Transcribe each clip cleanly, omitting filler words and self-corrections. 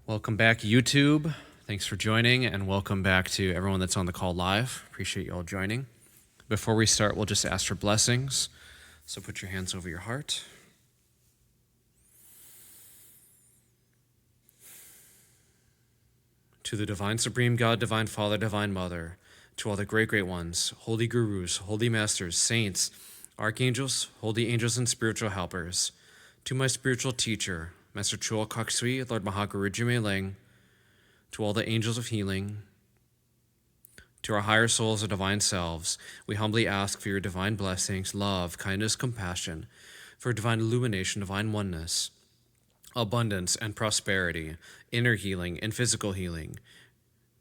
Welcome back, YouTube. Thanks for joining, and welcome back to everyone that's on the call live. Appreciate you all joining. Before we start, we'll just ask for blessings. So put your hands over your heart. To the divine supreme God, divine Father, divine Mother, to all the great ones, holy gurus, holy masters, saints, archangels, holy angels, and spiritual helpers, to my spiritual teacher, Master Choa Kok Sui, Lord Mahaguru Jime Ling, to all the angels of healing, to our higher souls and divine selves, we humbly ask for your divine blessings, love, kindness, compassion, for divine illumination, divine oneness, abundance and prosperity, inner healing and physical healing.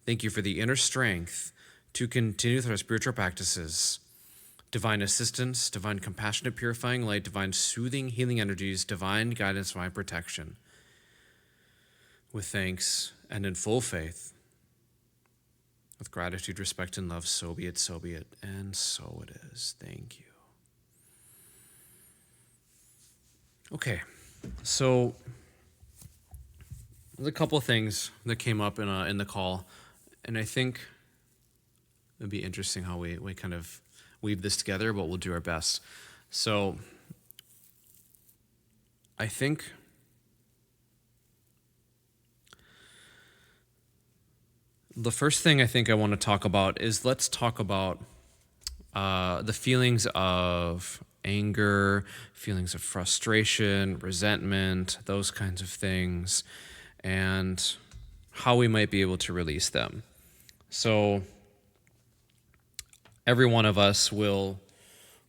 Thank you for the inner strength to continue with our spiritual practices, divine assistance, divine compassionate purifying light, divine soothing healing energies, divine guidance, divine protection. With thanks and in full faith, with gratitude, respect, and love, so be it, and so it is. Thank you. Okay, so there's a couple of things that came up in the call, and I think it'd be interesting how we kind of weave this together, but we'll do our best. So I think the first thing I think I want to talk about is let's talk about the feelings of anger, feelings of frustration, resentment, those kinds of things, and how we might be able to release them. So every one of us will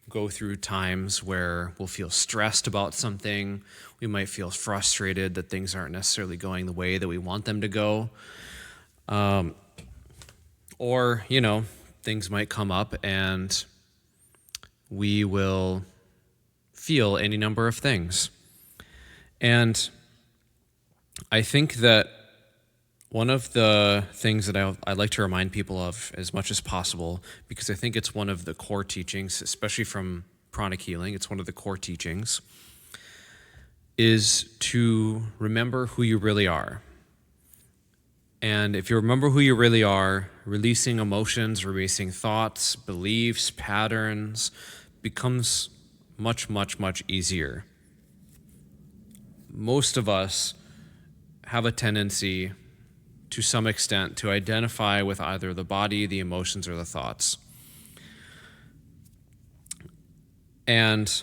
go through times where we'll feel stressed about something. We might feel frustrated that things aren't necessarily going the way that we want them to go. Or, things might come up and we will feel any number of things. And I think that one of the things that I like to remind people of as much as possible, because I think it's one of the core teachings, especially from pranic healing, it's one of the core teachings, is to remember who you really are. And if you remember who you really are, releasing emotions, releasing thoughts, beliefs, patterns becomes much, much, much easier. Most of us have a tendency, to some extent, to identify with either the body, the emotions, or the thoughts. And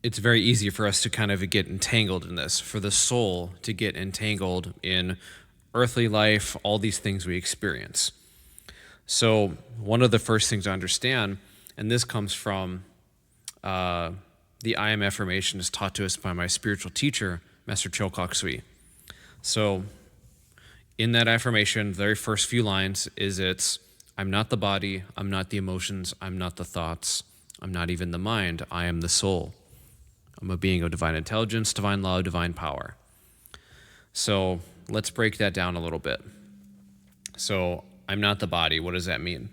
it's very easy for us to kind of get entangled in this, for the soul to get entangled in earthly life, all these things we experience. So one of the first things to understand, and this comes from the I Am affirmation is taught to us by my spiritual teacher, Master Choa Kok Sui. So in that affirmation, the very first few lines is I'm not the body, I'm not the emotions, I'm not the thoughts, I'm not even the mind, I am the soul. I'm a being of divine intelligence, divine love, divine power. So let's break that down a little bit. So I'm not the body, what does that mean?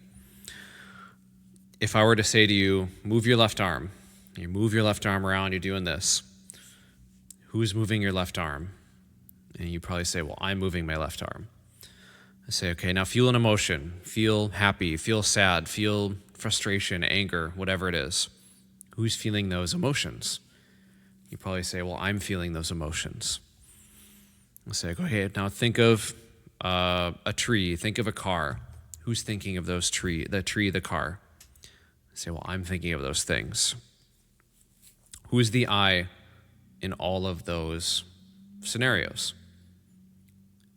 If I were to say to you, move your left arm, you move your left arm around, you're doing this. Who's moving your left arm? And you probably say, well, I'm moving my left arm. I say, okay, now feel an emotion. Feel happy, feel sad, feel frustration, anger, whatever it is. Who's feeling those emotions? You probably say, well, I'm feeling those emotions. I say, okay, now think of a tree, think of a car. Who's thinking of the tree, the car? I say, well, I'm thinking of those things. Who is the I in all of those scenarios?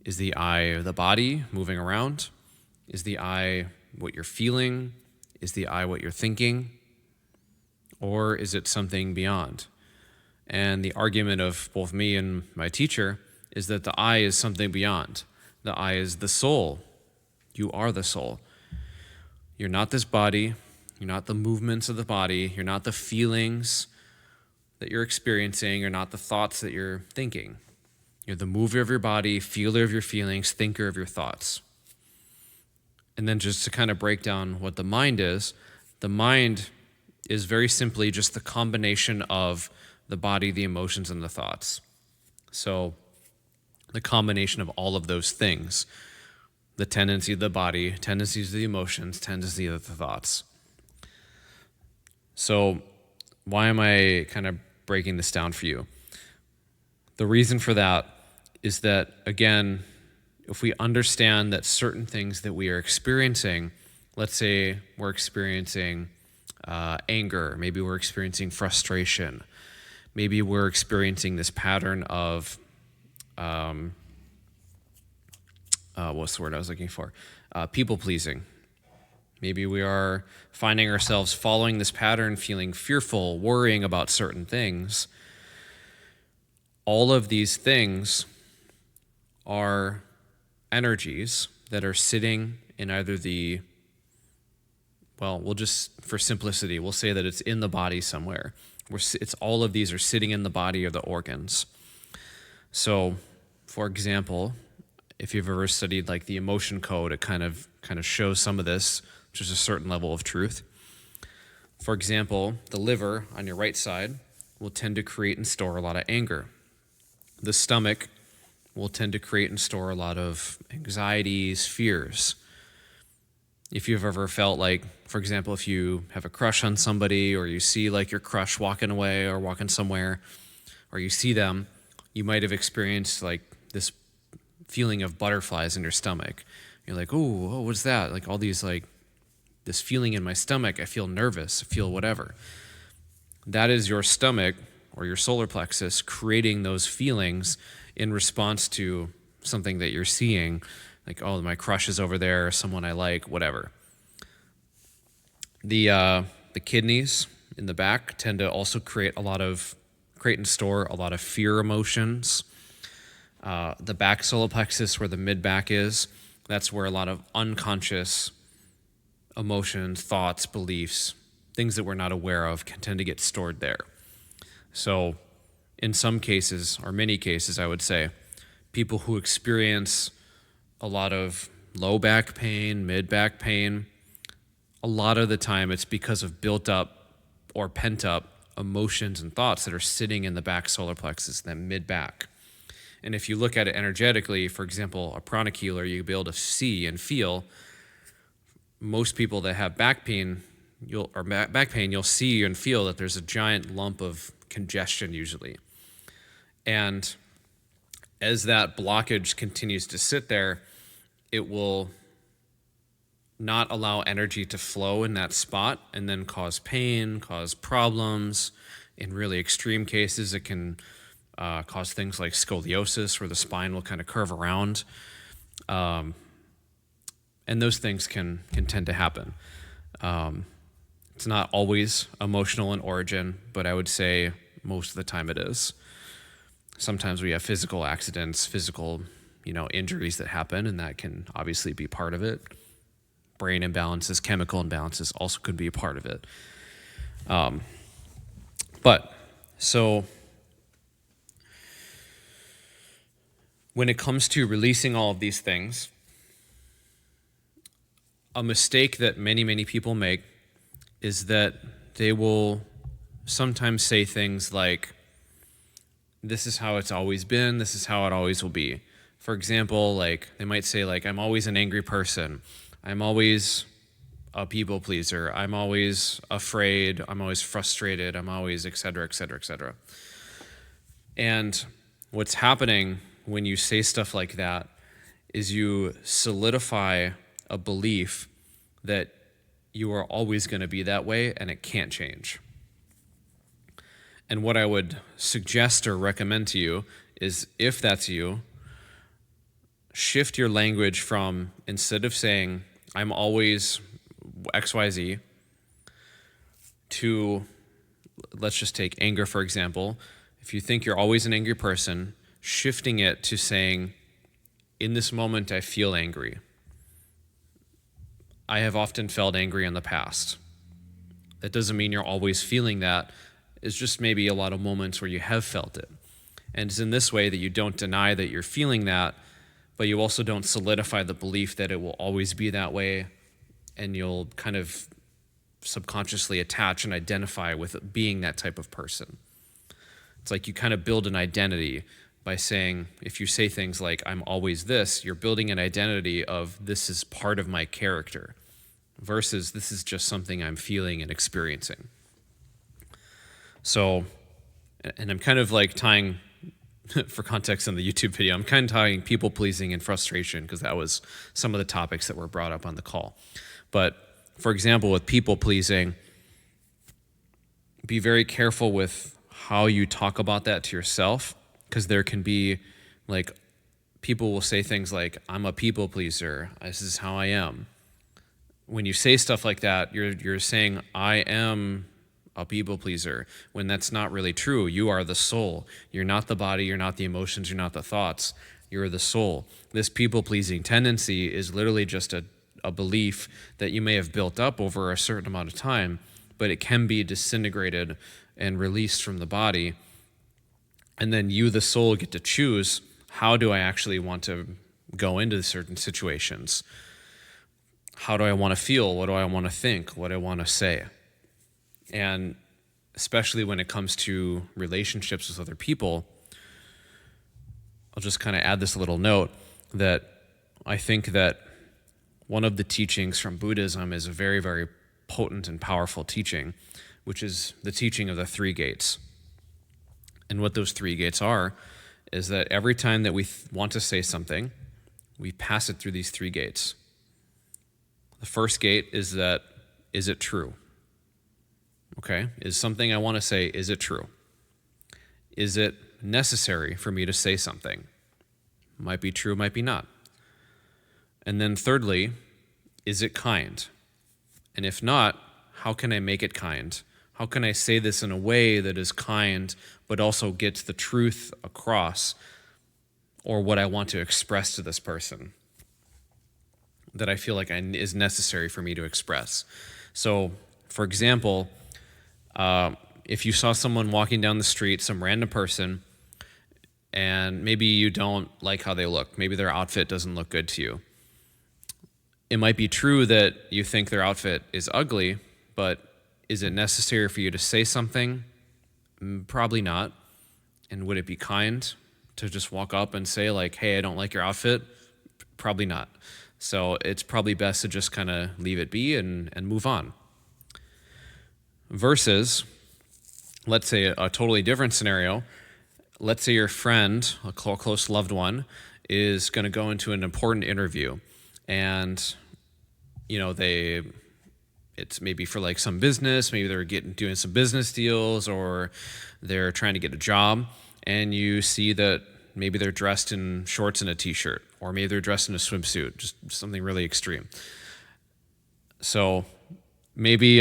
Is the I the body moving around? Is the I what you're feeling? Is the I what you're thinking? Or is it something beyond? And the argument of both me and my teacher is that the I is something beyond. The I is the soul. You are the soul. You're not this body. You're not the movements of the body. You're not the feelings that you're experiencing. You're not the thoughts that you're thinking. You're the mover of your body, feeler of your feelings, thinker of your thoughts. And then just to kind of break down what the mind is very simply just the combination of the body, the emotions, and the thoughts. So the combination of all of those things, the tendency of the body, tendencies of the emotions, tendency of the thoughts. So why am I kind of breaking this down for you? The reason for that is that, again, if we understand that certain things that we are experiencing, let's say we're experiencing anger, maybe we're experiencing frustration, maybe we're experiencing this pattern of, what's the word I was looking for? People pleasing. Maybe we are finding ourselves following this pattern, feeling fearful, worrying about certain things. All of these things are energies that are sitting in either we'll just, for simplicity, we'll say that it's in the body somewhere. It's all of these are sitting in the body or the organs. So, for example, if you've ever studied like the emotion code, it kind of shows some of this, which is a certain level of truth. For example, the liver on your right side will tend to create and store a lot of anger. The stomach will tend to create and store a lot of anxieties, fears. If you've ever felt like, for example, if you have a crush on somebody, or you see like your crush walking away or walking somewhere, or you see them, you might have experienced like this feeling of butterflies in your stomach. You're like, oh, what's that? Like all these, like this feeling in my stomach. I feel nervous, I feel whatever. That is your stomach or your solar plexus creating those feelings in response to something that you're seeing. Like, oh, my crush is over there, someone I like, whatever. The kidneys in the back tend to also create and store a lot of fear emotions. The back solar plexus, where the mid-back is, that's where a lot of unconscious emotions, thoughts, beliefs, things that we're not aware of can tend to get stored there. So in some cases, or many cases, I would say, people who experience a lot of low back pain, mid back pain, a lot of the time it's because of built up or pent up emotions and thoughts that are sitting in the back solar plexus, that mid back. And if you look at it energetically, for example, a pranic healer, you'll be able to see and feel. Most people that have back pain, you'll see and feel that there's a giant lump of congestion usually. And as that blockage continues to sit there, it will not allow energy to flow in that spot and then cause pain, cause problems. In really extreme cases, it can cause things like scoliosis, where the spine will kind of curve around. And those things can tend to happen. It's not always emotional in origin, but I would say most of the time it is. Sometimes we have physical accidents, physical, injuries that happen, and that can obviously be part of it. Brain imbalances, chemical imbalances also could be a part of it. So when it comes to releasing all of these things, a mistake that many, many people make is that they will sometimes say things like, this is how it's always been, this is how it always will be. For example, like they might say like, I'm always an angry person, I'm always a people pleaser, I'm always afraid, I'm always frustrated, I'm always et cetera, et cetera, et cetera. And what's happening when you say stuff like that is you solidify a belief that you are always going to be that way and it can't change. And what I would suggest or recommend to you is, if that's you, shift your language from, instead of saying, I'm always XYZ, to, let's just take anger, for example. If you think you're always an angry person, shifting it to saying, in this moment, I feel angry. I have often felt angry in the past. That doesn't mean you're always feeling that. It's just maybe a lot of moments where you have felt it. And it's in this way that you don't deny that you're feeling that, but you also don't solidify the belief that it will always be that way, and you'll kind of subconsciously attach and identify with being that type of person. It's like you kind of build an identity by saying, if you say things like, I'm always this, you're building an identity of this is part of my character versus this is just something I'm feeling and experiencing. So, and I'm kind of like tying, for context on the YouTube video, I'm kind of tying people pleasing and frustration because that was some of the topics that were brought up on the call. But for example, with people pleasing, be very careful with how you talk about that to yourself, because there can be like, people will say things like, I'm a people pleaser, this is how I am. When you say stuff like that, you're saying, I am a people pleaser, when that's not really true. You are the soul. You're not the body, you're not the emotions, you're not the thoughts. You're the soul. This people pleasing tendency is literally just a belief that you may have built up over a certain amount of time, but it can be disintegrated and released from the body. And then you, the soul, get to choose, how do I actually want to go into certain situations? How do I want to feel? What do I want to think? What do I want to say? And especially when it comes to relationships with other people, I'll just kind of add this little note that I think that one of the teachings from Buddhism is a very, very potent and powerful teaching, which is the teaching of the three gates. And what those three gates are is that every time that we want to say something, we pass it through these three gates. The first gate is that, is it true? Okay, is something I want to say, is it true? Is it necessary for me to say something? Might be true, might be not. And then thirdly, is it kind? And if not, how can I make it kind? How can I say this in a way that is kind, but also gets the truth across, or what I want to express to this person that I feel like is necessary for me to express? So, for example, if you saw someone walking down the street, some random person, and maybe you don't like how they look, maybe their outfit doesn't look good to you. It might be true that you think their outfit is ugly, but is it necessary for you to say something? Probably not. And would it be kind to just walk up and say like, hey, I don't like your outfit? Probably not. So it's probably best to just kind of leave it be and move on. Versus, let's say a totally different scenario. Let's say your friend, a close loved one, is going to go into an important interview, and it's maybe for like some business, maybe they're doing some business deals, or they're trying to get a job, and you see that maybe they're dressed in shorts and a t-shirt, or maybe they're dressed in a swimsuit, just something really extreme. So maybe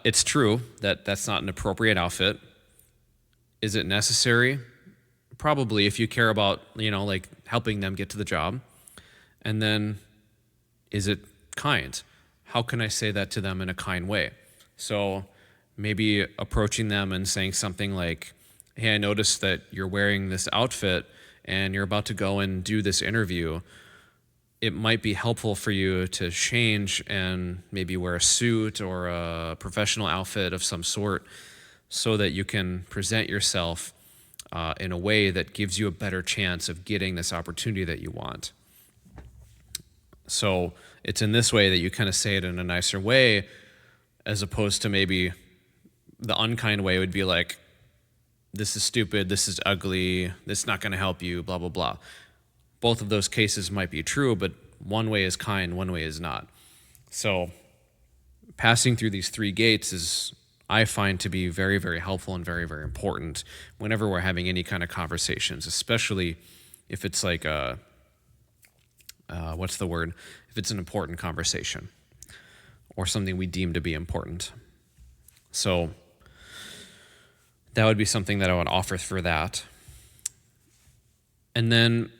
it's true that that's not an appropriate outfit. Is it necessary? Probably, if you care about, like helping them get to the job. And then, is it kind? How can I say that to them in a kind way? So maybe approaching them and saying something like, hey, I noticed that you're wearing this outfit and you're about to go and do this interview. It might be helpful for you to change and maybe wear a suit or a professional outfit of some sort, so that you can present yourself in a way that gives you a better chance of getting this opportunity that you want. So it's in this way that you kind of say it in a nicer way, as opposed to maybe the unkind way would be like, this is stupid, this is ugly, this is not going to help you, blah, blah, blah. Both of those cases might be true, but one way is kind, one way is not. So passing through these three gates is, I find, to be very, very helpful and very, very important whenever we're having any kind of conversations, especially if it's like if it's an important conversation or something we deem to be important. So that would be something that I would offer for that. And then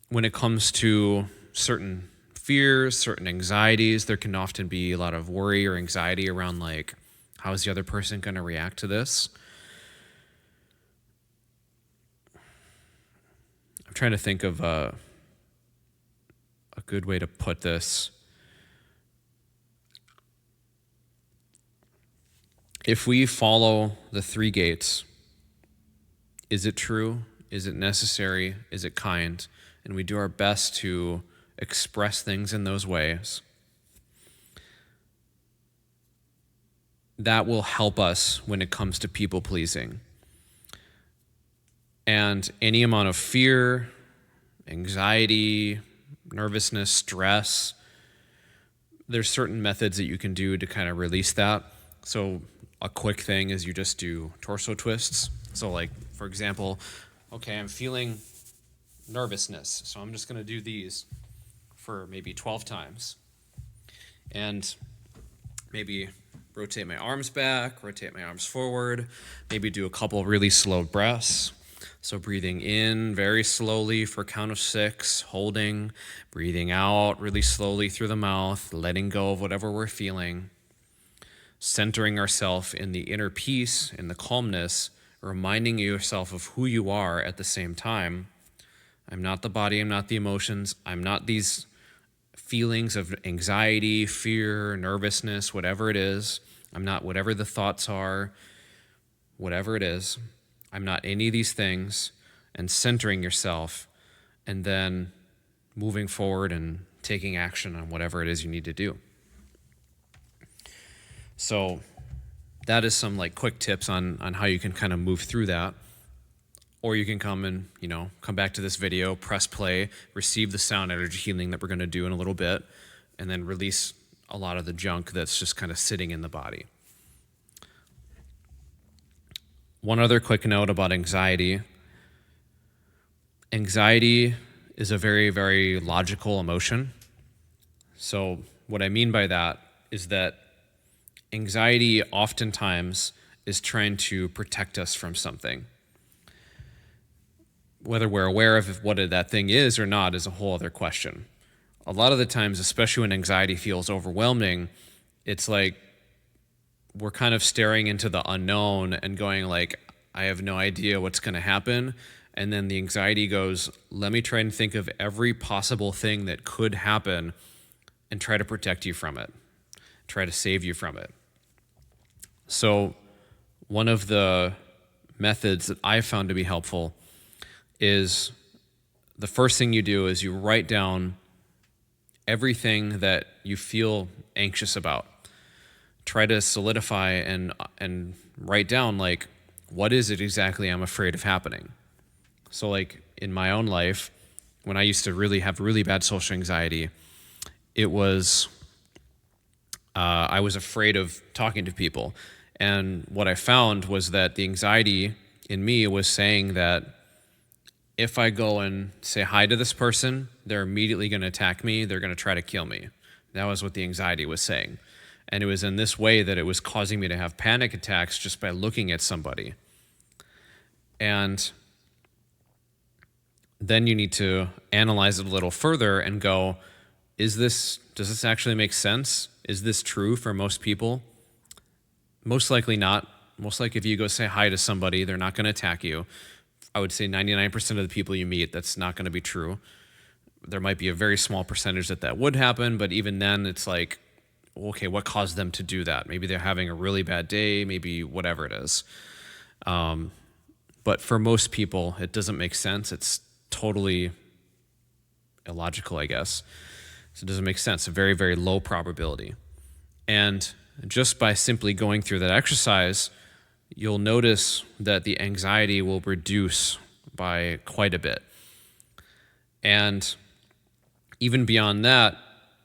when it comes to certain fears, certain anxieties, there can often be a lot of worry or anxiety around like, how is the other person going to react to this? I'm trying to think of a good way to put this. If we follow the three gates, is it true? Is it necessary? Is it kind? And we do our best to express things in those ways. That will help us when it comes to people pleasing. And any amount of fear, anxiety, nervousness, stress, there's certain methods that you can do to kind of release that. So a quick thing is you just do torso twists. So like, for example, okay, I'm feeling nervousness, so I'm just going to do these for maybe 12 times. And maybe rotate my arms back, rotate my arms forward, maybe do a couple really slow breaths. So breathing in very slowly for a count of 6, holding, breathing out really slowly through the mouth, letting go of whatever we're feeling, centering ourselves in the inner peace, in the calmness, reminding yourself of who you are at the same time. I'm not the body, I'm not the emotions, I'm not these feelings of anxiety, fear, nervousness, whatever it is. I'm not whatever the thoughts are, whatever it is. I'm not any of these things, and centering yourself, and then moving forward and taking action on whatever it is you need to do. So that is some like quick tips on how you can kind of move through that. Or you can come back to this video, press play, receive the sound energy healing that we're going to do in a little bit, and then release a lot of the junk that's just kind of sitting in the body. One other quick note about anxiety. Anxiety is a very, very logical emotion. So what I mean by that is that anxiety oftentimes is trying to protect us from something. Whether we're aware of what that thing is or not is a whole other question. A lot of the times, especially when anxiety feels overwhelming, it's like we're kind of staring into the unknown and going like, I have no idea what's going to happen. And then the anxiety goes, let me try and think of every possible thing that could happen and try to protect you from it, try to save you from it. So one of the methods that I found to be helpful is the first thing you do is you write down everything that you feel anxious about. Try to solidify and write down like, what is it exactly I'm afraid of happening? So like in my own life, when I used to really have really bad social anxiety, it was, I was afraid of talking to people. And what I found was that the anxiety in me was saying that if I go and say hi to this person, they're immediately going to attack me. They're going to try to kill me. That was what the anxiety was saying. And it was in this way that it was causing me to have panic attacks just by looking at somebody. And then you need to analyze it a little further and go, does this actually make sense? Is this true for most people? Most likely not. Most likely if you go say hi to somebody, they're not going to attack you. I would say 99% of the people you meet, that's not going to be true. There might be a very small percentage that would happen, but even then it's like, okay, what caused them to do that? Maybe they're having a really bad day, maybe whatever it is. But for most people, it doesn't make sense. It's totally illogical, I guess. So it doesn't make sense. A very, very low probability. And just by simply going through that exercise, you'll notice that the anxiety will reduce by quite a bit. And even beyond that,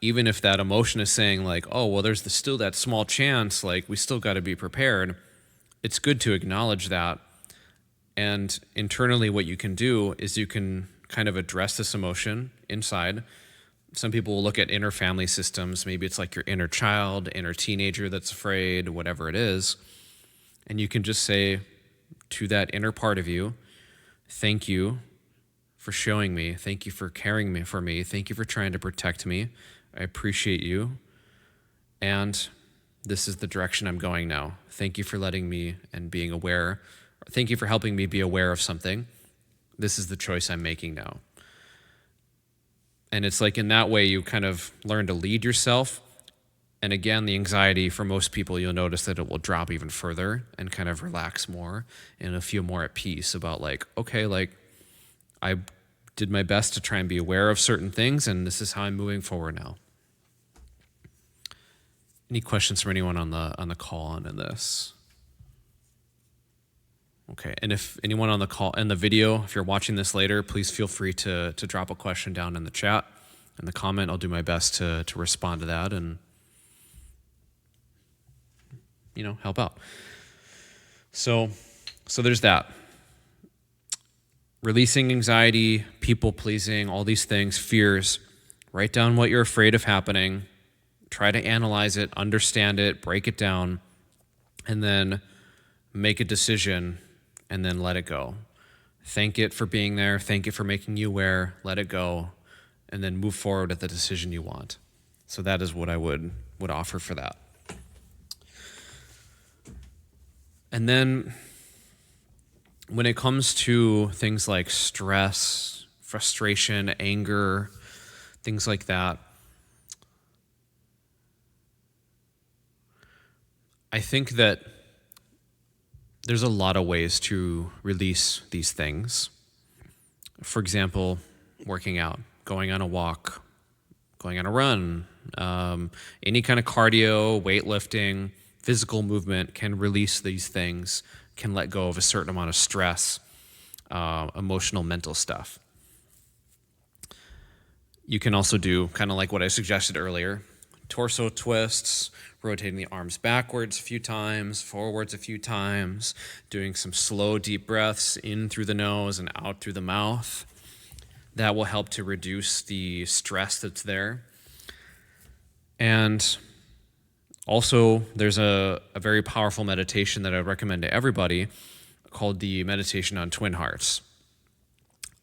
even if that emotion is saying like, oh, well, there's still that small chance, like we still got to be prepared, it's good to acknowledge that. And internally what you can do is you can kind of address this emotion inside. Some people will look at inner family systems. Maybe it's like your inner child, inner teenager that's afraid, whatever it is. And you can just say to that inner part of you, thank you for showing me. Thank you for caring for me. Thank you for trying to protect me. I appreciate you. And this is the direction I'm going now. Thank you for letting me and being aware. Thank you for helping me be aware of something. This is the choice I'm making now. And it's like in that way you kind of learn to lead yourself. And again, the anxiety for most people, you'll notice that it will drop even further and kind of relax more and you'll feel more at peace about like, okay, like I did my best to try and be aware of certain things, and this is how I'm moving forward now. Any questions from anyone on the call on this? Okay, and if anyone on the call and the video, if you're watching this later, please feel free to drop a question down in the chat, in the comment. I'll do my best to respond to that and help out. So there's that. Releasing anxiety, people pleasing, all these things, fears. Write down what you're afraid of happening. Try to analyze it, understand it, break it down, and then make a decision and then let it go. Thank it for being there. Thank it for making you aware. Let it go, and then move forward with the decision you want. So that is what I would offer for that. And then when it comes to things like stress, frustration, anger, things like that, I think that there's a lot of ways to release these things. For example, working out, going on a walk, going on a run, any kind of cardio, weightlifting, physical movement can release these things, can let go of a certain amount of stress, emotional, mental stuff. You can also do kind of like what I suggested earlier, torso twists, rotating the arms backwards a few times, forwards a few times, doing some slow, deep breaths in through the nose and out through the mouth. That will help to reduce the stress that's there. And also, there's a very powerful meditation that I recommend to everybody called the Meditation on Twin Hearts.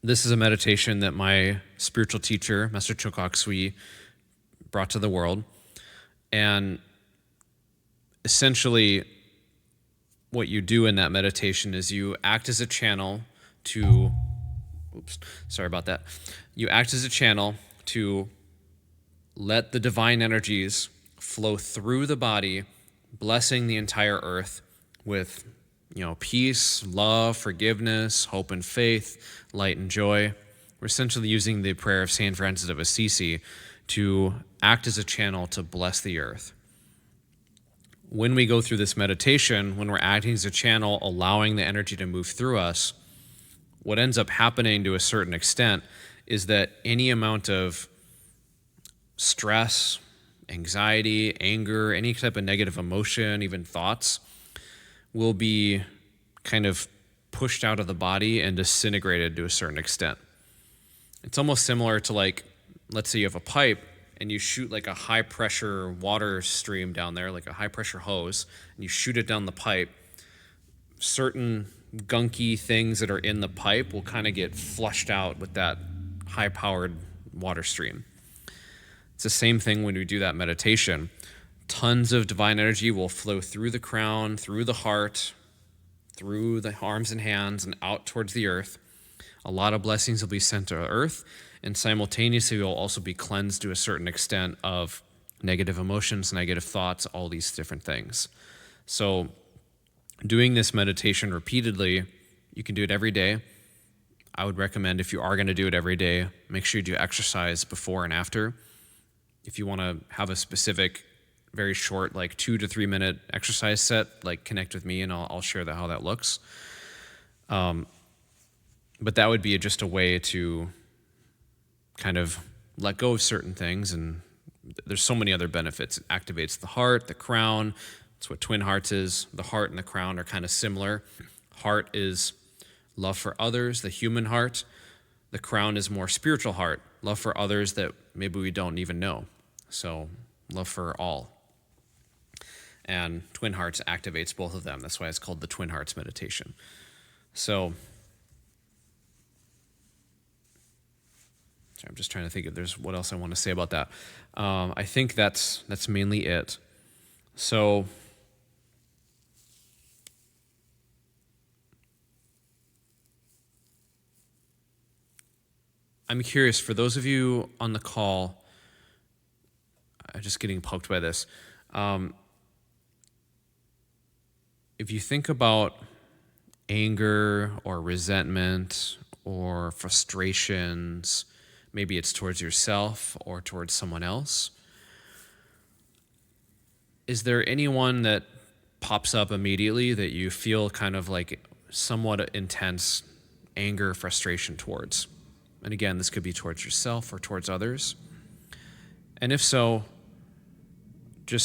This is a meditation that my spiritual teacher, Master Choka Sui, brought to the world. And essentially, what you do in that meditation is you act as a channel to, You act as a channel to let the divine energies flow through the body, blessing the entire earth with, peace, love, forgiveness, hope and faith, light and joy. We're essentially using the prayer of Saint Francis of Assisi to act as a channel to bless the earth. When we go through this meditation, when we're acting as a channel, allowing the energy to move through us, what ends up happening to a certain extent is that any amount of stress, anxiety, anger, any type of negative emotion, even thoughts, will be kind of pushed out of the body and disintegrated to a certain extent. It's almost similar to let's say you have a pipe and you shoot like a high pressure water stream down there, like a high pressure hose, and you shoot it down the pipe. Certain gunky things that are in the pipe will kind of get flushed out with that high powered water stream. It's the same thing when we do that meditation. Tons of divine energy will flow through the crown, through the heart, through the arms and hands, and out towards the earth. A lot of blessings will be sent to earth, and simultaneously we'll also be cleansed to a certain extent of negative emotions, negative thoughts, all these different things. So doing this meditation repeatedly, you can do it every day. I would recommend, if you are going to do it every day, make sure you do exercise before and after. If you want to have a specific, very short, 2 to 3 minute exercise set, connect with me and I'll share how that looks. But that would be just a way to kind of let go of certain things. And there's so many other benefits. It activates the heart, the crown. That's what Twin Hearts is. The heart and the crown are kind of similar. Heart is love for others, the human heart. The crown is more spiritual heart, love for others that maybe we don't even know. So love for all. And Twin Hearts activates both of them. That's why it's called the Twin Hearts meditation. So I'm just trying to think if there's what else I want to say about that. I think that's mainly it. So I'm curious, for those of you on the call, I'm just getting poked by this. If you think about anger or resentment or frustrations. Maybe it's towards yourself or towards someone else. Is there anyone that pops up immediately that you feel kind of like somewhat intense anger, frustration towards? And again, this could be towards yourself or towards others. And if so,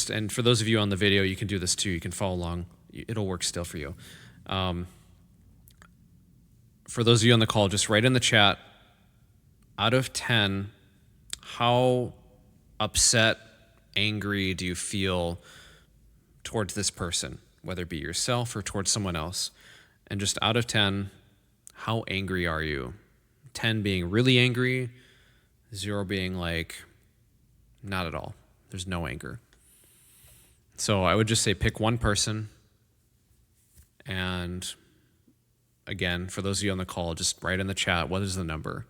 and for those of you on the video, you can do this too. You can follow along. It'll work still for you. For those of you on the call, just write in the chat, out of 10, how upset, angry do you feel towards this person, whether it be yourself or towards someone else? And just out of 10, how angry are you? 10 being really angry, 0 being like, not at all. There's no anger. So I would just say pick one person. And again, for those of you on the call, just write in the chat, what is the number?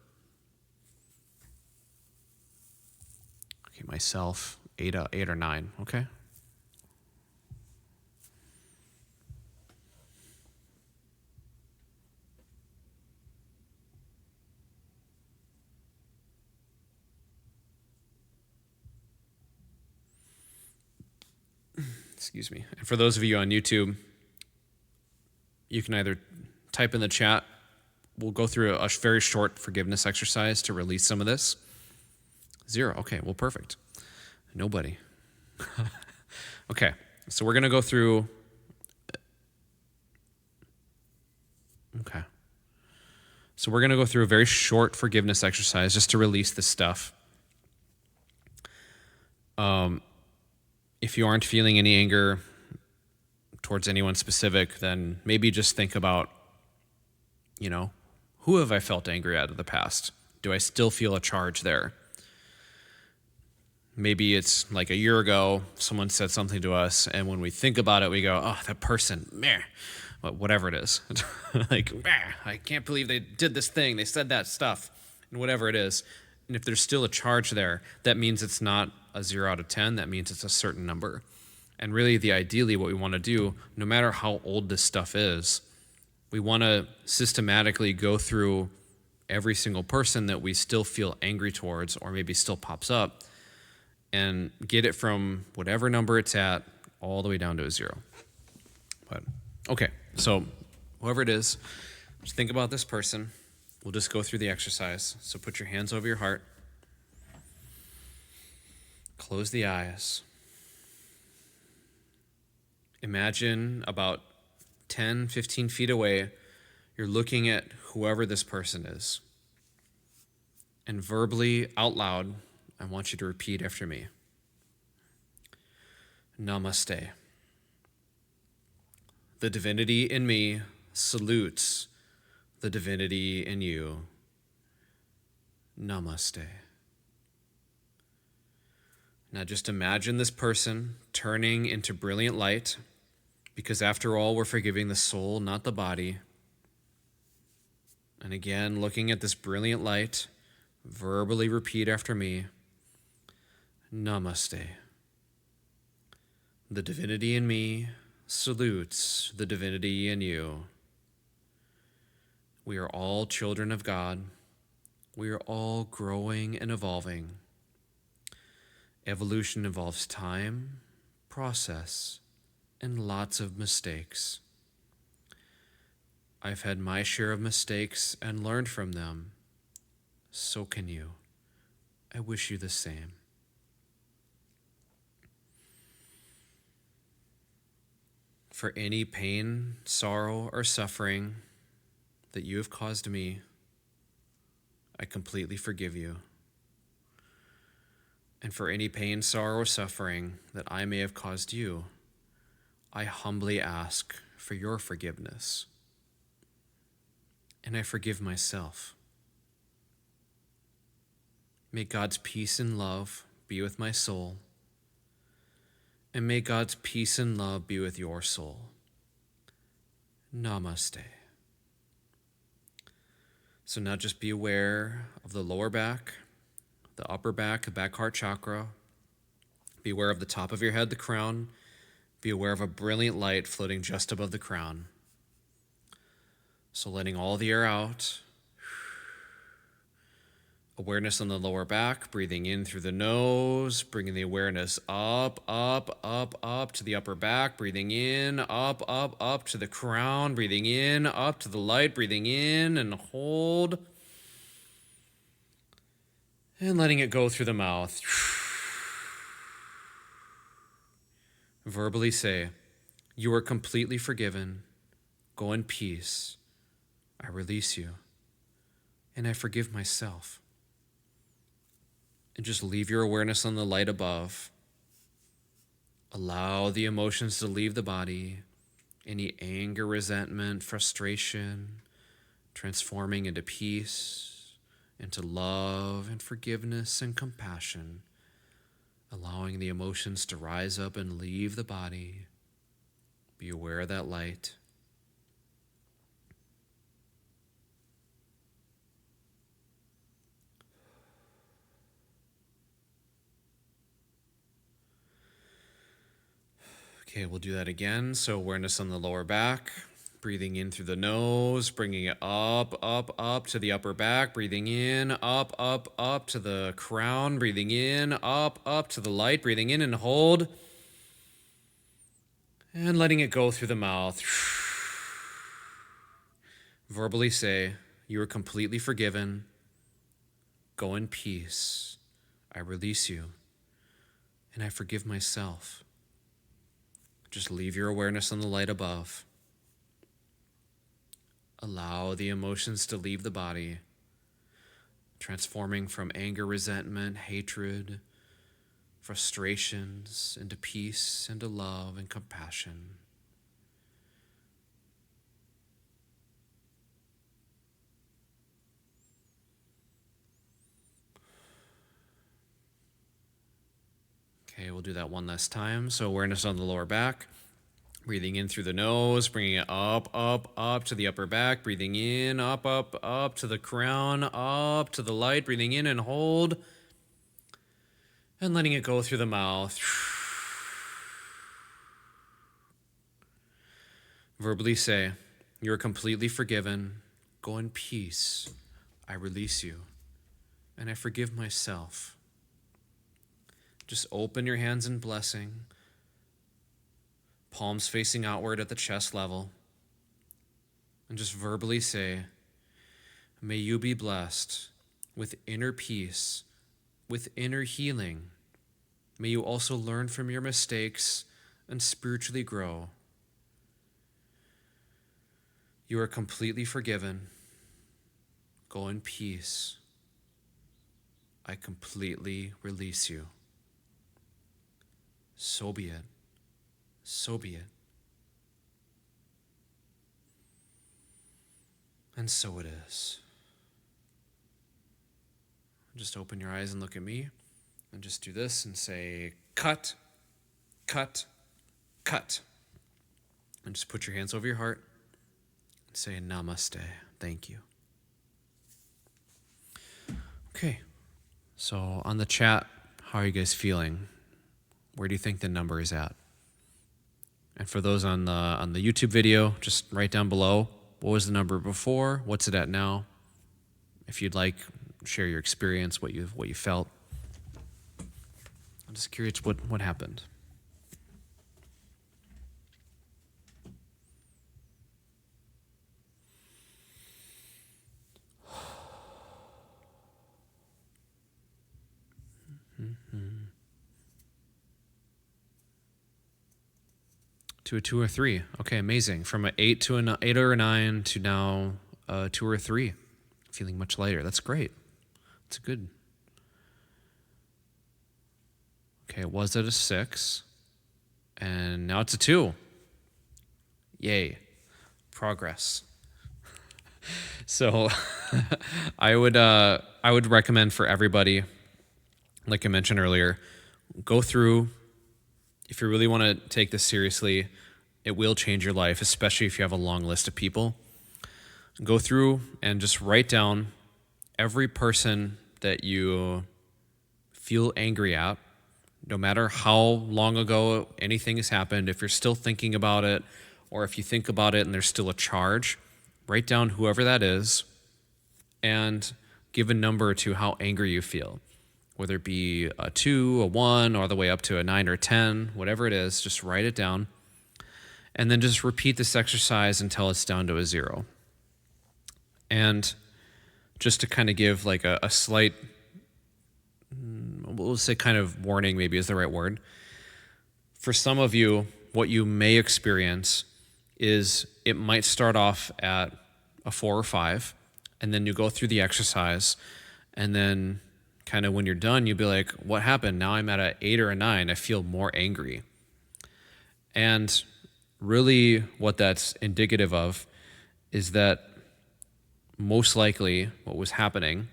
Okay, myself, 8 or 9, okay? Excuse me. And for those of you on YouTube, you can either type in the chat. We'll go through a very short forgiveness exercise to release some of this. 0. Okay, well, perfect. Nobody. Okay, so we're going to go through. Okay. So we're going to go through a very short forgiveness exercise just to release this stuff. If you aren't feeling any anger towards anyone specific, then maybe just think about, who have I felt angry at in the past? Do I still feel a charge there? Maybe it's like a year ago, someone said something to us, and when we think about it, we go, oh, that person, meh, whatever it is. Like, meh, I can't believe they did this thing, they said that stuff, and whatever it is. And if there's still a charge there, that means it's not a 0 out of 10, that means it's a certain number. And really, ideally, what we want to do, no matter how old this stuff is, we want to systematically go through every single person that we still feel angry towards, or maybe still pops up, and get it from whatever number it's at all the way down to a 0. But okay, so whoever it is, just think about this person. We'll just go through the exercise. So put your hands over your heart. Close the eyes. Imagine about 10, 15 feet away, you're looking at whoever this person is. And verbally, out loud, I want you to repeat after me. Namaste. The divinity in me salutes the divinity in you. Namaste. Now just imagine this person turning into brilliant light, because after all, we're forgiving the soul, not the body. And again, looking at this brilliant light, verbally repeat after me. Namaste. The divinity in me salutes the divinity in you. We are all children of God. We are all growing and evolving. Evolution involves time, process, and lots of mistakes. I've had my share of mistakes and learned from them. So can you. I wish you the same. For any pain, sorrow, or suffering that you have caused me, I completely forgive you. And for any pain, sorrow, or suffering that I may have caused you, I humbly ask for your forgiveness. And I forgive myself. May God's peace and love be with my soul. And may God's peace and love be with your soul. Namaste. So now just be aware of the lower back, the upper back, the back heart chakra. Be aware of the top of your head, the crown. Be aware of a brilliant light floating just above the crown. So letting all the air out, Awareness on the lower back, breathing in through the nose, bringing the awareness up, up, up, up to the upper back, breathing in, up, up, up to the crown, breathing in, up to the light, breathing in and hold. And letting it go through the mouth. Verbally say, "You are completely forgiven. Go in peace. I release you. And I forgive myself." And just leave your awareness on the light above. Allow the emotions to leave the body. Any anger, resentment, frustration, transforming into peace, into love and forgiveness and compassion. Allowing the emotions to rise up and leave the body. Be aware of that light. Okay, we'll do that again. So awareness on the lower back, breathing in through the nose, bringing it up, up, up to the upper back, breathing in, up, up, up to the crown, breathing in, up to the light, breathing in and hold, and letting it go through the mouth. Verbally say, "You are completely forgiven. Go in peace. I release you, and I forgive myself." Just leave your awareness on the light above. Allow the emotions to leave the body, transforming from anger, resentment, hatred, frustrations into peace, into love and compassion. Okay, we'll do that one last time. So awareness on the lower back. Breathing in through the nose, bringing it up, up, up to the upper back. Breathing in, up, up, up to the crown, up to the light. Breathing in and hold. And letting it go through the mouth. Verbally say, "You are completely forgiven. Go in peace. I release you. And I forgive myself." Just open your hands in blessing. Palms facing outward at the chest level. And just verbally say, "May you be blessed with inner peace, with inner healing. May you also learn from your mistakes and spiritually grow. You are completely forgiven. Go in peace. I completely release you. So be it. So be it." And so it is. Just open your eyes and look at me, and just do this and say, "Cut, cut, cut." And just put your hands over your heart and say, "Namaste." Thank you. Okay. So on the chat, how are you guys feeling? Where do you think the number is at? And for those on the YouTube video, just write down below, what was the number before? What's it at now? If you'd like, share your experience, what you felt. I'm just curious what happened. To a 2 or 3. Okay, amazing. From an 8 to an 8 or a 9 to now a 2 or 3. Feeling much lighter. That's great. That's good. Okay, it was at a 6, and now it's a 2. Yay. Progress. So I would recommend for everybody, like I mentioned earlier, go through. If you really want to take this seriously, it will change your life, especially if you have a long list of people. Go through and just write down every person that you feel angry at, no matter how long ago anything has happened. If you're still thinking about it, or if you think about it and there's still a charge, write down whoever that is and give a number to how angry you feel, whether it be a 2, a 1, all the way up to a 9 or 10, whatever it is, just write it down. And then just repeat this exercise until it's down to a 0. And just to kind of give like a slight, we'll say kind of warning, maybe is the right word. For some of you, what you may experience is it might start off at a 4 or 5, and then you go through the exercise, and then kind of when you're done, you'll be like, what happened? Now I'm at an 8 or a 9. I feel more angry. And really what that's indicative of is that most likely what was happening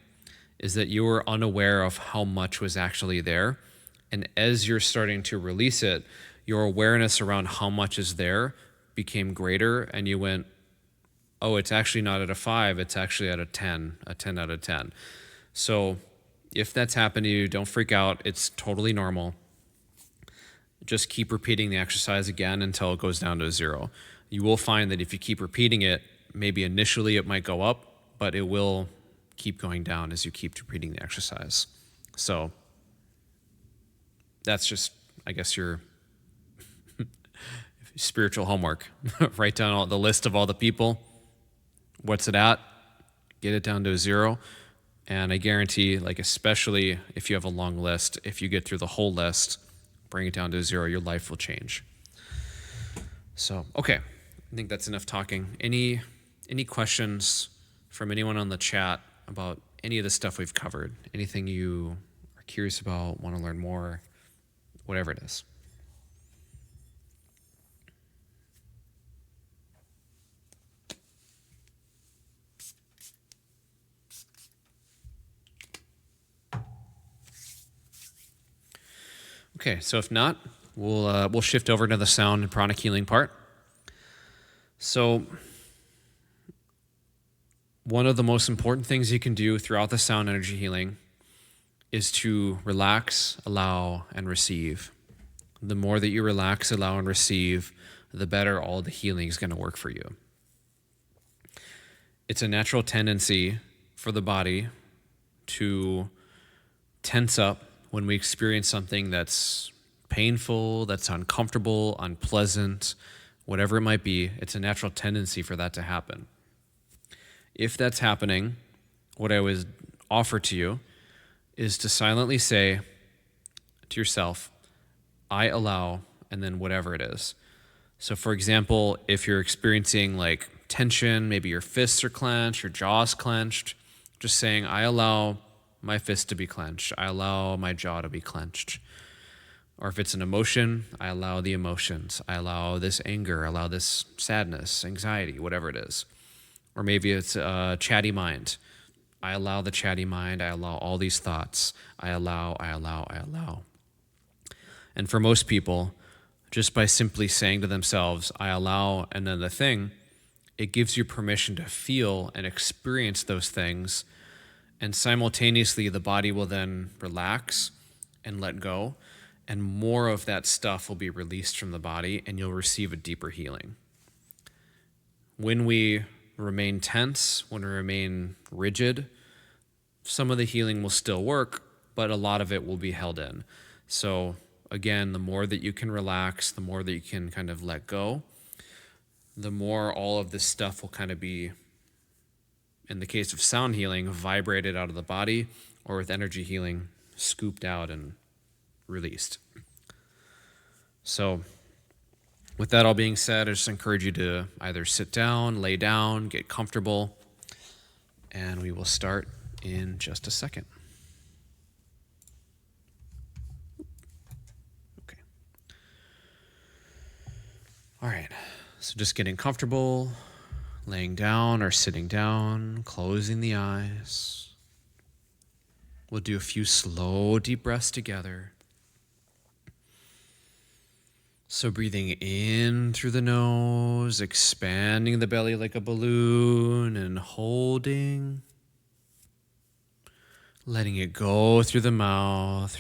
is that you were unaware of how much was actually there. And as you're starting to release it, your awareness around how much is there became greater, and you went, oh, it's actually not at a 5, it's actually at a 10 out of 10. So if that's happened to you, don't freak out. It's totally normal. Just keep repeating the exercise again until it goes down to a 0. You will find that if you keep repeating it, maybe initially it might go up, but it will keep going down as you keep repeating the exercise. So that's just, I guess, your spiritual homework. Write down the list of all the people. What's it at? Get it down to a 0. And I guarantee, like, especially if you have a long list, if you get through the whole list, bring it down to a 0, your life will change. So, okay. I think that's enough talking. Any questions from anyone on the chat about any of the stuff we've covered? Anything you are curious about, want to learn more, whatever it is? Okay, so if not, we'll shift over to the sound and pranic healing part. So one of the most important things you can do throughout the sound energy healing is to relax, allow, and receive. The more that you relax, allow, and receive, the better all the healing is going to work for you. It's a natural tendency for the body to tense up when we experience something that's painful, that's uncomfortable, unpleasant, whatever it might be. It's a natural tendency for that to happen. If that's happening, what I would offer to you is to silently say to yourself, I allow, and then whatever it is. So for example, if you're experiencing like tension, maybe your fists are clenched, your jaw's clenched, just saying, I allow my fist to be clenched. I allow my jaw to be clenched. Or if it's an emotion, I allow the emotions. I allow this anger, I allow this sadness, anxiety, whatever it is. Or maybe it's a chatty mind. I allow the chatty mind. I allow all these thoughts. I allow. And for most people, just by simply saying to themselves, I allow, and then the thing, it gives you permission to feel and experience those things. And simultaneously, the body will then relax and let go, and more of that stuff will be released from the body, and you'll receive a deeper healing. When we remain tense, when we remain rigid, some of the healing will still work, but a lot of it will be held in. So again, the more that you can relax, the more that you can kind of let go, the more all of this stuff will kind of be, in the case of sound healing, vibrated out of the body, or with energy healing, scooped out and released. So with that all being said, I just encourage you to either sit down, lay down, get comfortable, and we will start in just a second. Okay. All right, so just getting comfortable, laying down or sitting down, closing the eyes. We'll do a few slow, deep breaths together. So breathing in through the nose, expanding the belly like a balloon, and holding. Letting it go through the mouth.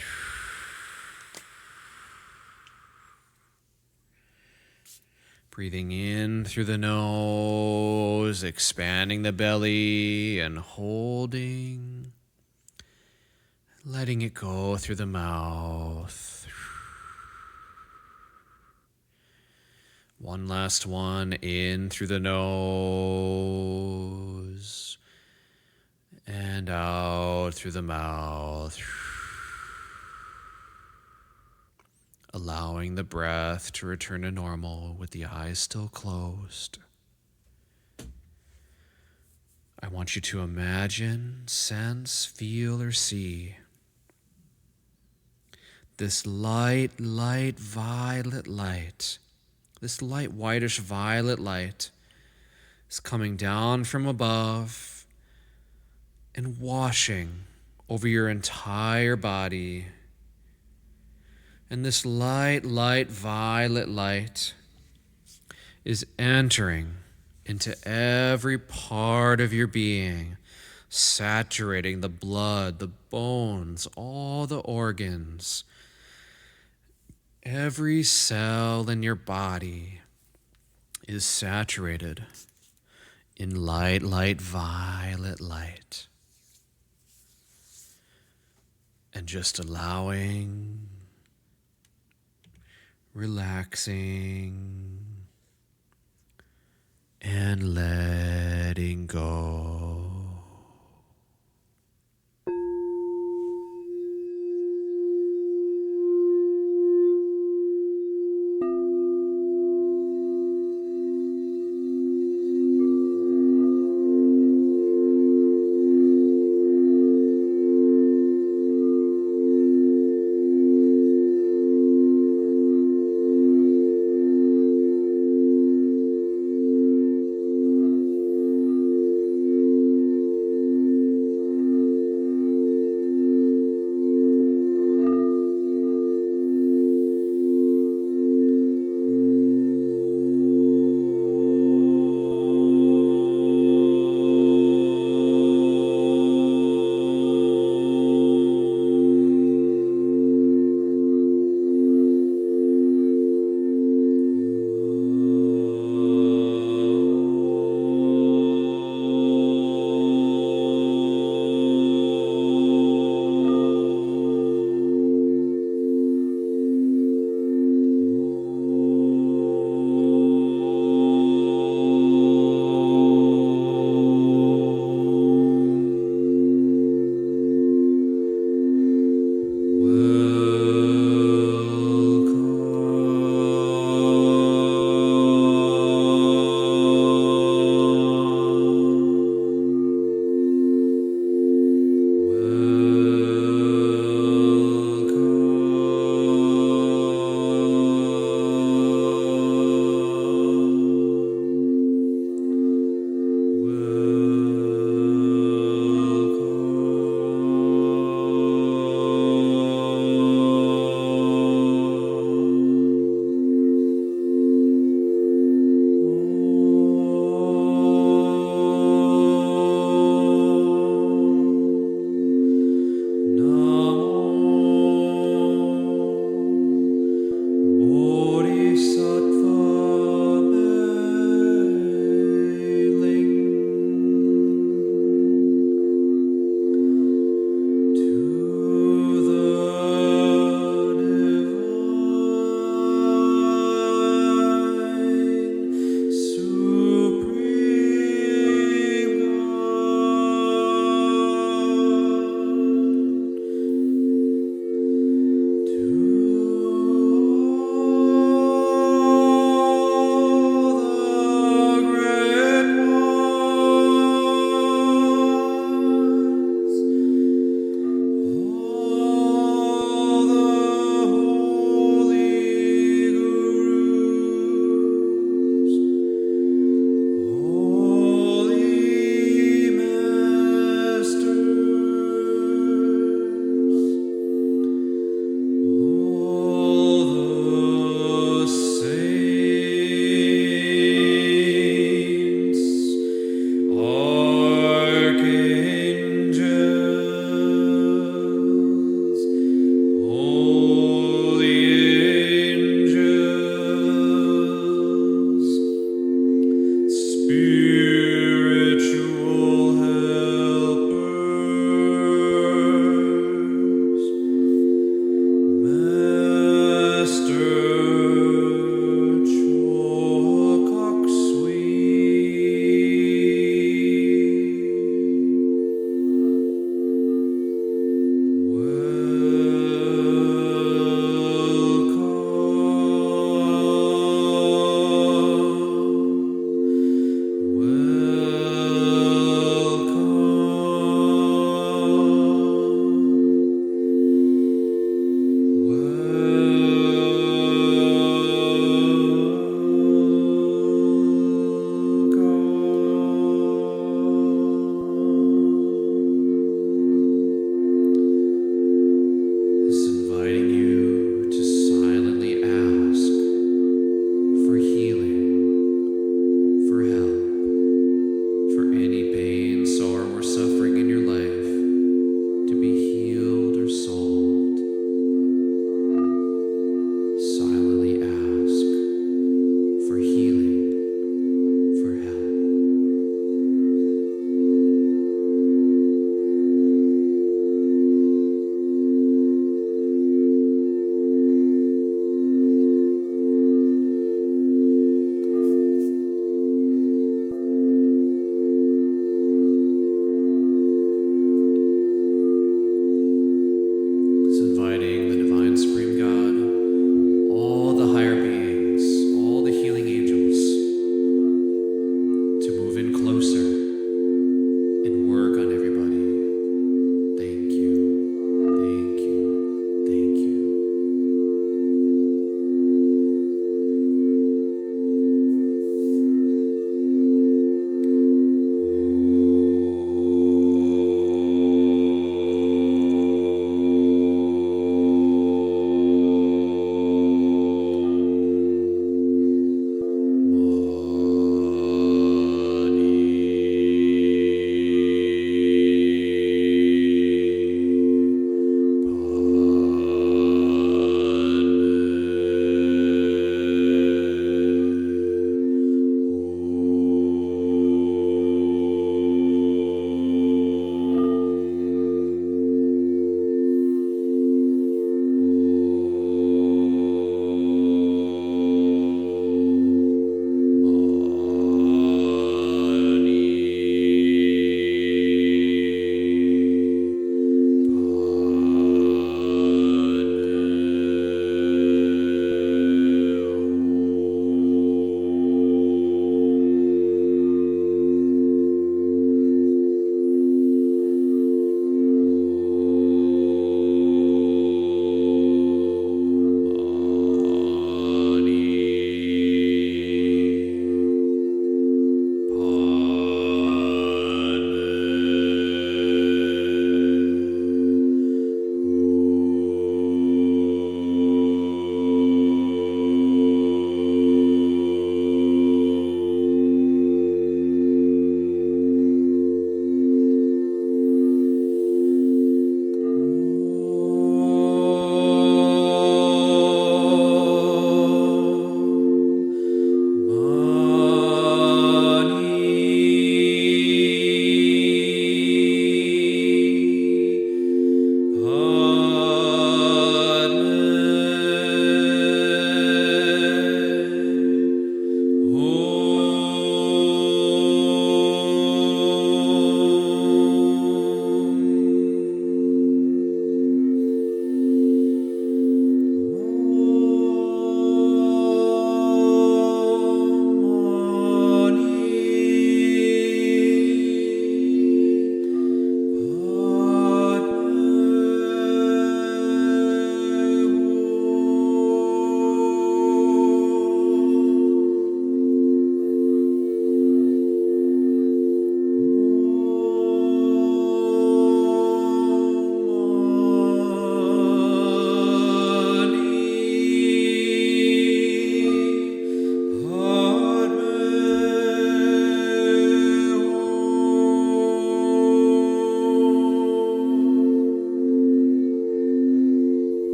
Breathing in through the nose, expanding the belly, and holding. letting it go through the mouth. One last one, in through the nose and out through the mouth. Allowing the breath to return to normal with the eyes still closed. I want you to imagine, sense, feel, or see this light violet light. This light whitish violet light is coming down from above and washing over your entire body. And this light violet light is entering into every part of your being, saturating the blood, the bones, all the organs. Every cell in your body is saturated in light violet light. And just allowing, relaxing, and letting go.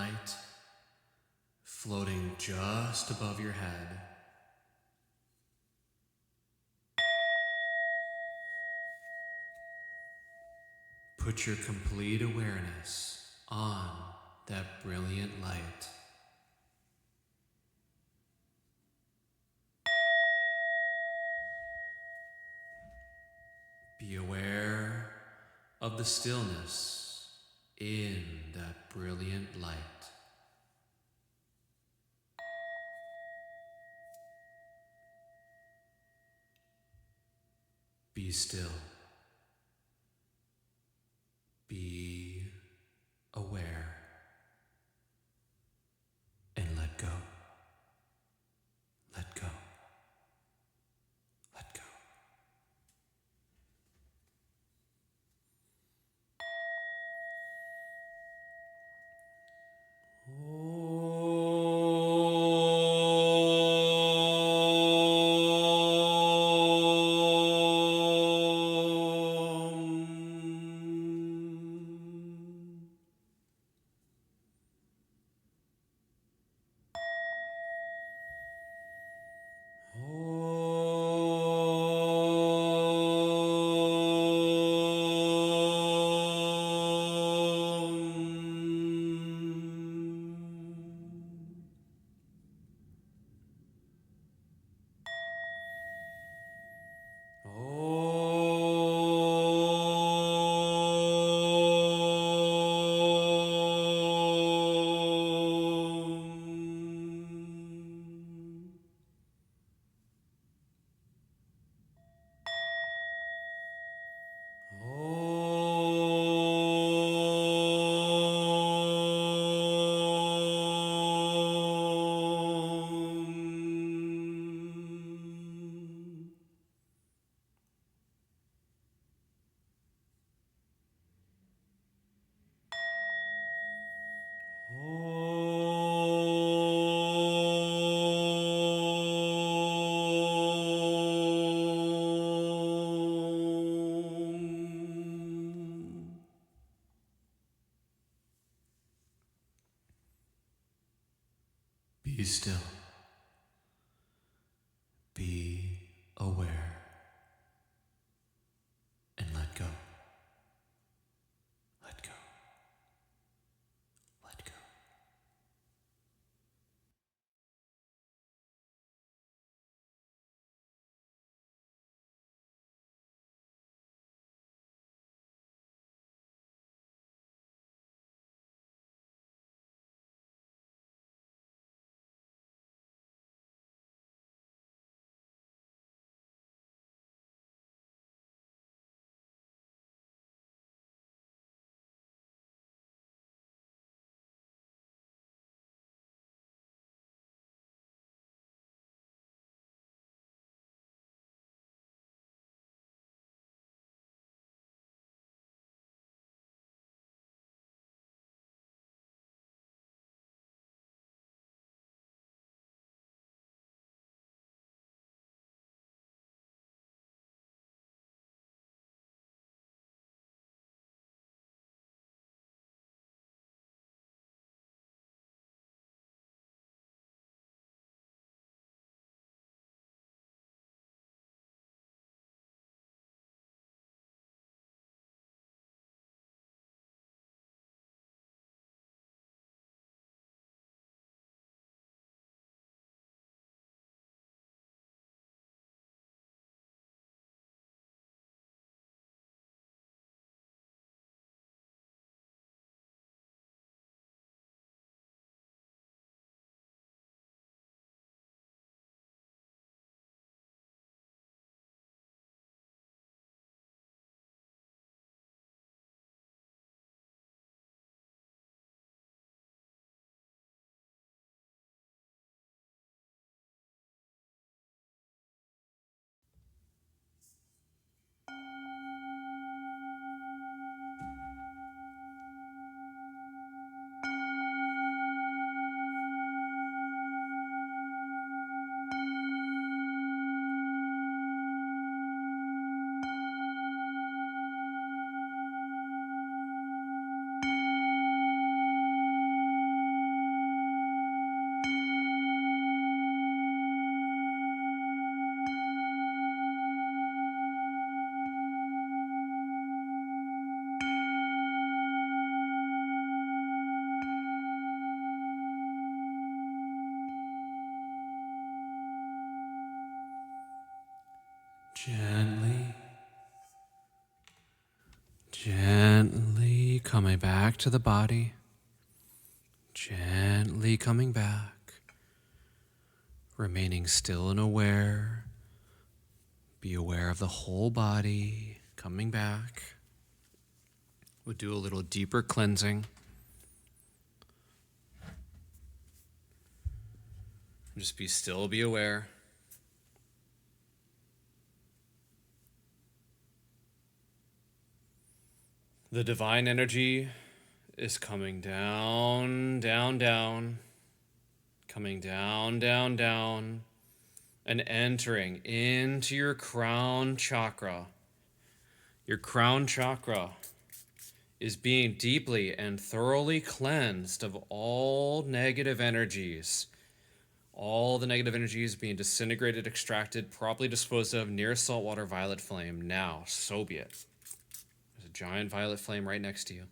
light floating just above your head. Put your complete awareness on that brilliant light. Be aware of the stillness in that brilliant light. Be still. Be aware and let go. Let go. Let go. Be still. Be aware and let go. Let go. Let go. Gently, gently coming back to the body. Gently coming back. Remaining still and aware. Be aware of the whole body coming back. We'll do a little deeper cleansing. Just be still, be aware. The divine energy is coming down, down, down, coming down, down, down, and entering into your crown chakra. Your crown chakra is being deeply and thoroughly cleansed of all negative energies. All the negative energies being disintegrated, extracted, properly disposed of near saltwater violet flame now. So be it. There's a giant violet flame right next to you.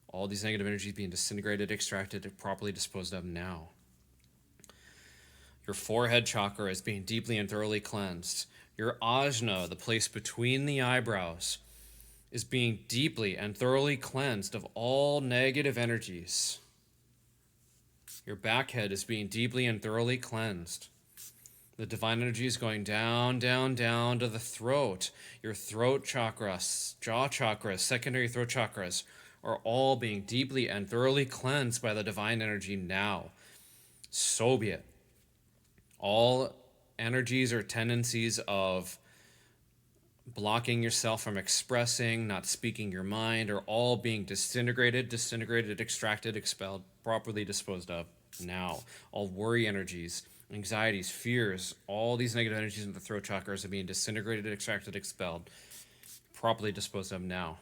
All these negative energies being disintegrated, extracted, properly disposed of now. Your forehead chakra is being deeply and thoroughly cleansed. Your ajna, the place between the eyebrows, is being deeply and thoroughly cleansed of all negative energies. Your back head is being deeply and thoroughly cleansed. The divine energy is going down, down, down to the throat. Your throat chakra, jaw chakras, secondary throat chakras are all being deeply and thoroughly cleansed by the divine energy now. So be it. All energies or tendencies of blocking yourself from expressing, not speaking your mind, are all being disintegrated, extracted, expelled, properly disposed of now. All worry energies, anxieties, fears, all these negative energies in the throat chakras are being disintegrated, extracted, expelled, properly disposed of now.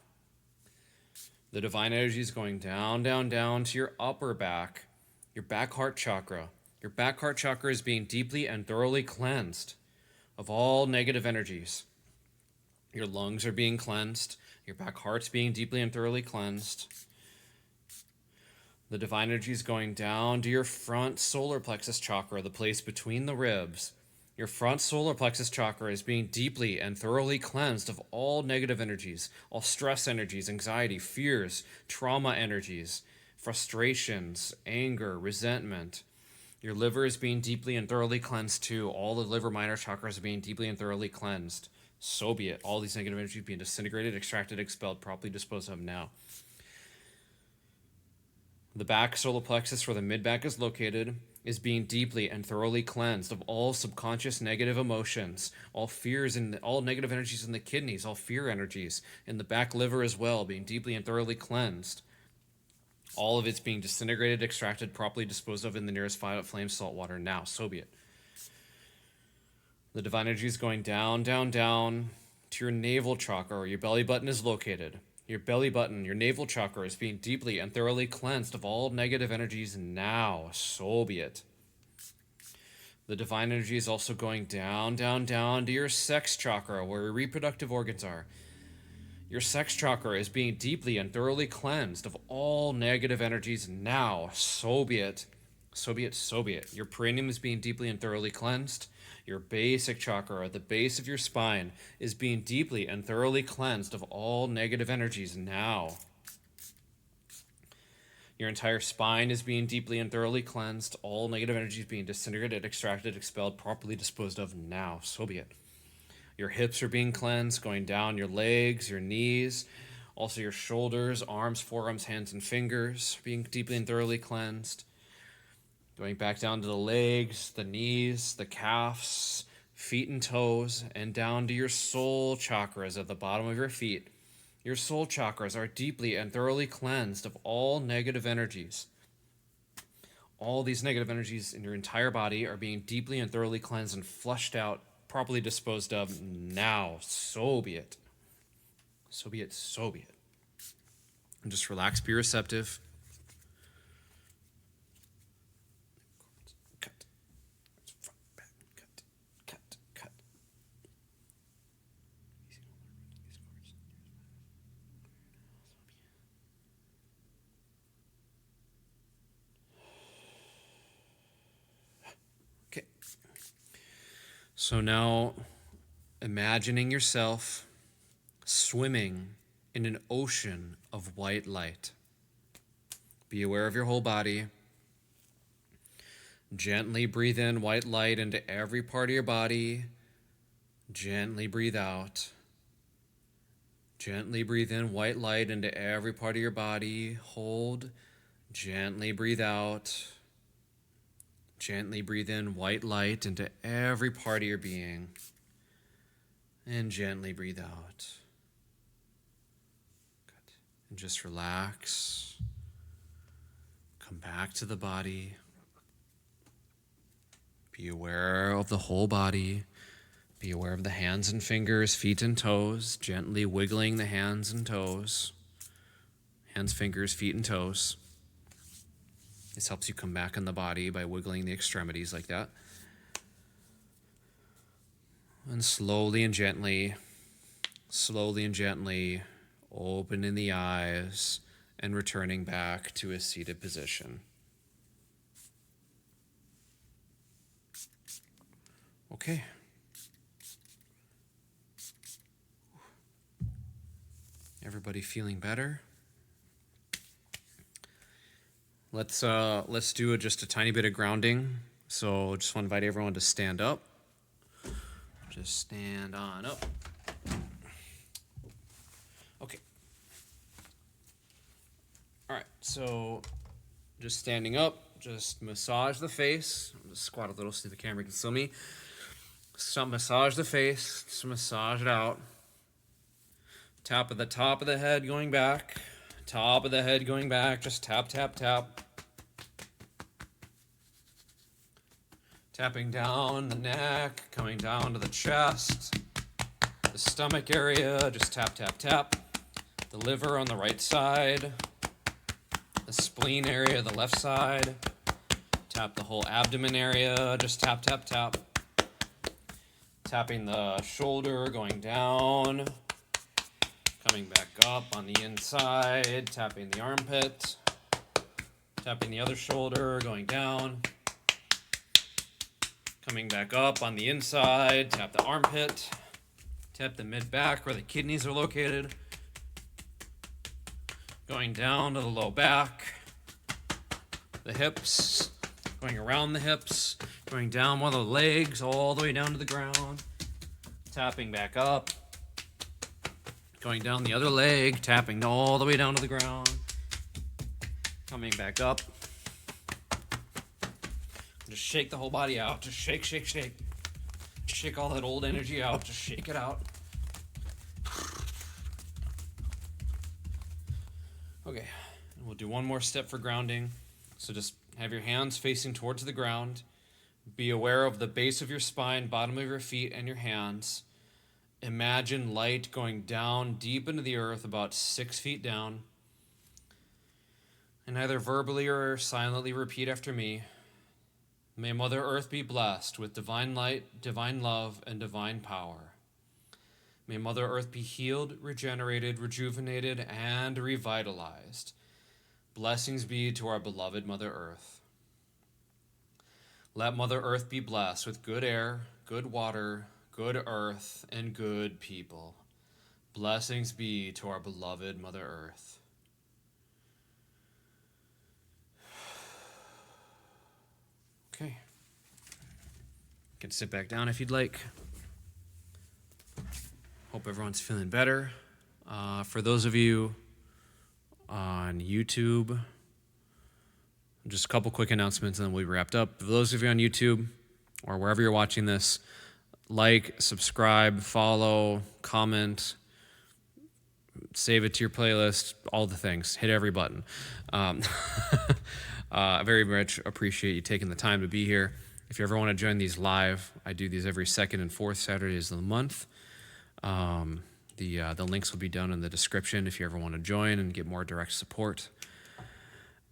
The divine energy is going down, down, down to your upper back, your back heart chakra. Your back heart chakra is being deeply and thoroughly cleansed of all negative energies. Your lungs are being cleansed. Your back heart's being deeply and thoroughly cleansed. The divine energy is going down to your front solar plexus chakra, the place between the ribs. Your front solar plexus chakra is being deeply and thoroughly cleansed of all negative energies, all stress energies, anxiety, fears, trauma energies, frustrations, anger, resentment. Your liver is being deeply and thoroughly cleansed too. All the liver minor chakras are being deeply and thoroughly cleansed. So be it. All these negative energies being disintegrated, extracted, expelled, properly disposed of now. The back solar plexus, where the mid-back is located, is being deeply and thoroughly cleansed of all subconscious negative emotions, all fears and all negative energies in the kidneys, all fear energies in the back liver as well, being deeply and thoroughly cleansed. All of it's being disintegrated, extracted, properly disposed of in the nearest violet flame salt water now. So be it. The divine energy is going down, down, down to your navel chakra, where your belly button is located. Your belly button, your navel chakra, is being deeply and thoroughly cleansed of all negative energies now. So be it. The divine energy is also going down, down, down to your sex chakra, where your reproductive organs are. Your sex chakra is being deeply and thoroughly cleansed of all negative energies now. So be it. So be it. So be it. Your perineum is being deeply and thoroughly cleansed. Your basic chakra, at the base of your spine, is being deeply and thoroughly cleansed of all negative energies now. Your entire spine is being deeply and thoroughly cleansed. All negative energies being disintegrated, extracted, expelled, properly disposed of now. So be it. Your hips are being cleansed, going down your legs, your knees, also your shoulders, arms, forearms, hands, and fingers, being deeply and thoroughly cleansed. Going back down to the legs, the knees, the calves, feet and toes, and down to your soul chakras at the bottom of your feet. Your soul chakras are deeply and thoroughly cleansed of all negative energies. All these negative energies in your entire body are being deeply and thoroughly cleansed and flushed out, properly disposed of now. So be it. So be it. So be it. And just relax, be receptive. Cut. Front, back, cut, cut, cut. Okay. So now imagining yourself swimming in an ocean of white light. Be aware of your whole body. Gently breathe in white light into every part of your body. Gently breathe out. Gently breathe in white light into every part of your body. Hold. Gently breathe out. Gently breathe in white light into every part of your being. And gently breathe out. Good. And just relax. Come back to the body. Be aware of the whole body. Be aware of the hands and fingers, feet and toes, gently wiggling the hands and toes. Hands, fingers, feet, and toes. This helps you come back in the body by wiggling the extremities like that. And slowly and gently, opening the eyes and returning back to a seated position. Okay. Everybody feeling better? Let's do just a tiny bit of grounding. So just want to invite everyone to stand up. Just stand on up. Okay. All right. So just standing up. Just massage the face. I'm just squat a little so the camera can see me. So massage the face. Just massage it out. Tap of the top of the head going back. Top of the head going back. Just tap, tap, tap. Tapping down the neck, coming down to the chest, the stomach area, just tap, tap, tap. The liver on the right side, the spleen area, the left side. Tap the whole abdomen area, just tap, tap, tap. Tapping the shoulder, going down, coming back up on the inside, tapping the armpit, tapping the other shoulder, going down. Coming back up on the inside, tap the armpit, tap the mid-back where the kidneys are located. Going down to the low back, the hips, going around the hips, going down one of the legs all the way down to the ground. Tapping back up, going down the other leg, tapping all the way down to the ground. Coming back up. Just shake the whole body out. Just shake, shake, shake. Shake all that old energy out. Just shake it out. Okay, we'll do one more step for grounding. So just have your hands facing towards the ground. Be aware of the base of your spine, bottom of your feet, and your hands. Imagine light going down deep into the earth, about 6 feet down. And either verbally or silently repeat after me. May Mother Earth be blessed with divine light, divine love, and divine power. May Mother Earth be healed, regenerated, rejuvenated, and revitalized. Blessings be to our beloved Mother Earth. Let Mother Earth be blessed with good air, good water, good earth, and good people. Blessings be to our beloved Mother Earth. Okay. You can sit back down if you'd like. Hope everyone's feeling better. For those of you on YouTube, just a couple quick announcements and then we'll be wrapped up. For those of you on YouTube or wherever you're watching this, like, subscribe, follow, comment, save it to your playlist, all the things. Hit every button. I very much appreciate you taking the time to be here. If you ever want to join these live, I do these every second and fourth Saturdays of the month. The links will be down in the description if you ever want to join and get more direct support.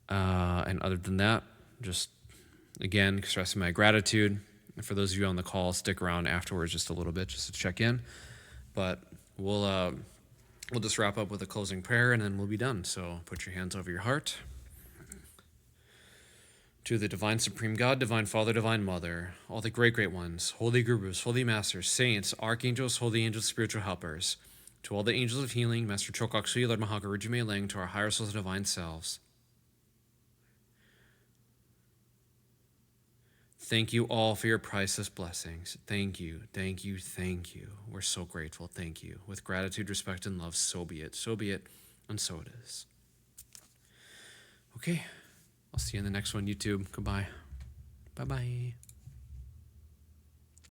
And other than that, just again expressing my gratitude. And for those of you on the call, stick around afterwards just a little bit just to check in. But we'll just wrap up with a closing prayer and then we'll be done. So put your hands over your heart. To the divine supreme God, divine Father, divine Mother, all the great, great ones, holy gurus, holy masters, saints, archangels, holy angels, spiritual helpers, to all the angels of healing, Master Chokok Sui, Lord Mahakaruji Mei Ling, to our higher souls and divine selves. Thank you all for your priceless blessings. Thank you, thank you, thank you. We're so grateful. Thank you. With gratitude, respect, and love, so be it, and so it is. Okay, I'll see you in the next one, YouTube. Goodbye. Bye-bye.